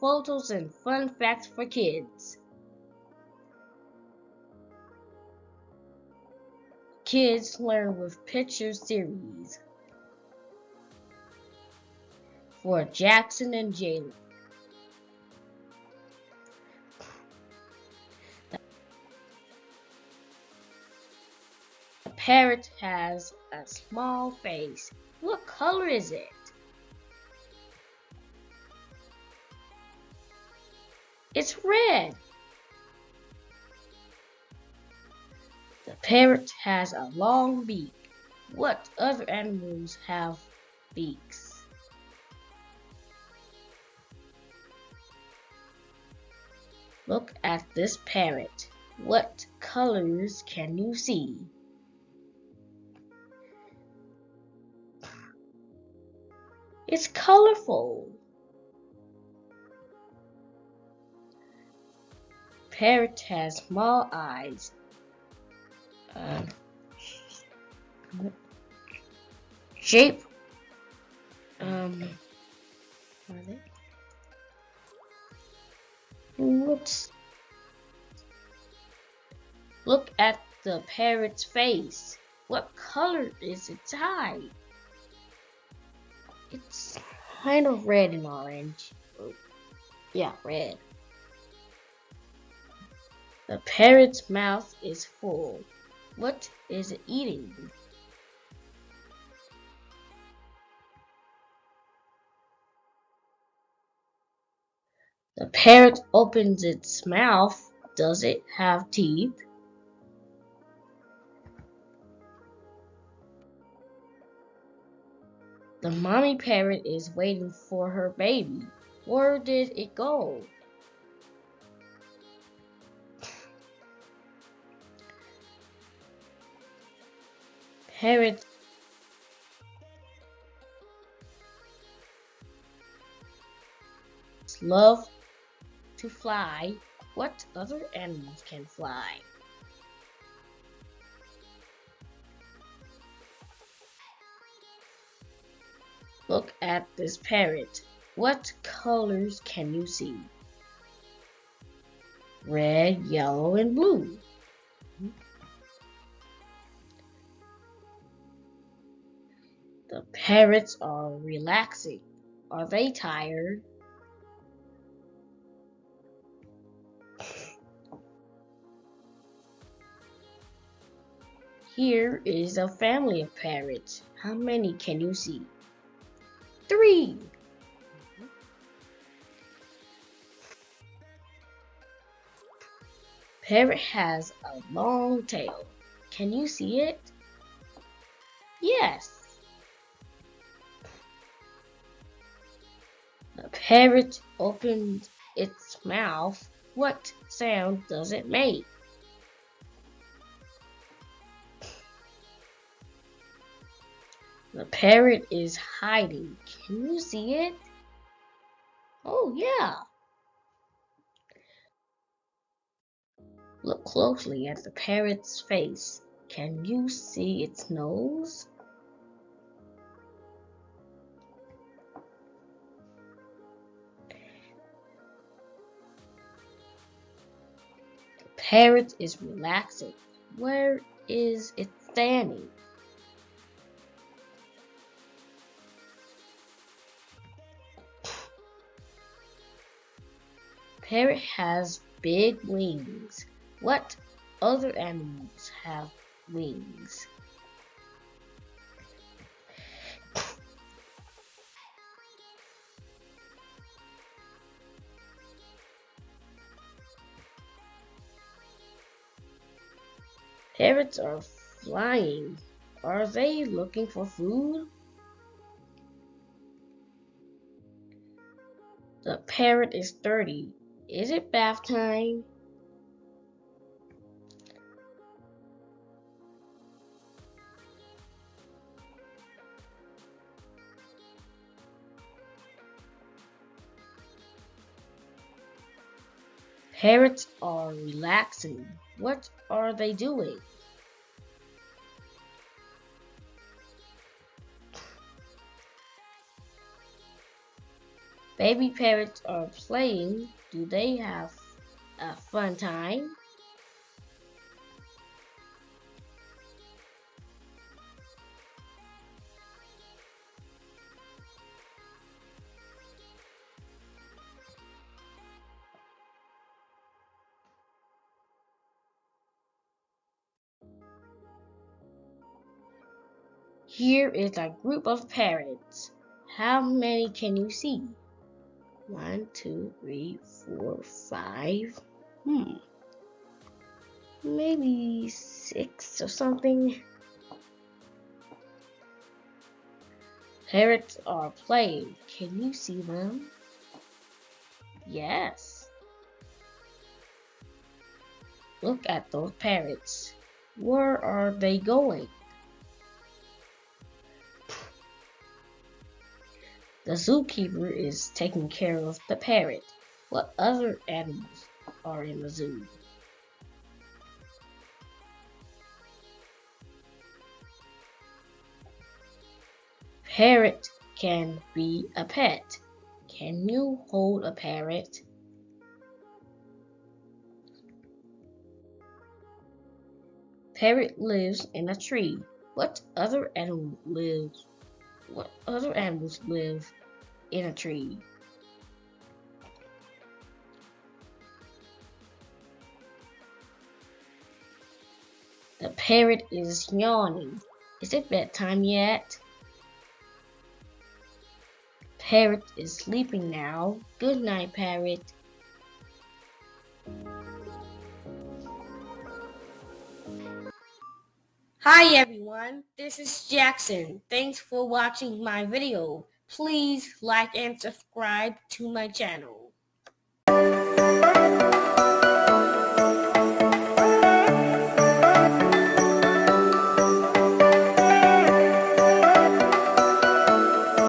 photos and fun facts for kids. Kids learn with picture series for Jaxon and Jalen. The parrot has a small face. What color is it? It's red. The parrot has a long beak. What other animals have beaks? Look at this parrot. What colors can you see? It's colorful. Parrot has small eyes. Shape. Are they? Look at the parrot's face. What color is its eye? It's kind of red and orange. Yeah, red. The parrot's mouth is full. What is it eating? The parrot opens its mouth. Does it have teeth? The mommy parrot is waiting for her baby. Where did it go? Parrots love to fly. What other animals can fly? Look at this parrot. What colors can you see? Red, yellow, and blue. The parrots are relaxing. Are they tired? Here is a family of parrots. How many can you see? 3. Parrot has a long tail. Can you see it? Yes. The parrot opens its mouth. What sound does it make? The parrot is hiding. Can you see it? Oh, yeah. Look closely at the parrot's face. Can you see its nose? The parrot is relaxing. Where is it standing? Parrot has big wings. What other animals have wings? Parrots are flying. Are they looking for food? The parrot is dirty. Is it bath time? Parrots are relaxing. What are they doing? Baby parrots are playing. Do they have a fun time? Here is a group of parrots. How many can you see? 1, 2, 3, 4, 5. Maybe 6 or something. Parrots are playing. Can you see them? Yes. Look at those parrots. Where are they going? The zookeeper is taking care of the parrot. What other animals are in the zoo? Parrot can be a pet. Can you hold a parrot? Parrot lives in a tree. What other animals live in a tree? The parrot is yawning. Is it bedtime yet? Parrot is sleeping now. Good night, parrot. Hi everyone, this is Jackson. Thanks for watching my video. Please like and subscribe to my channel.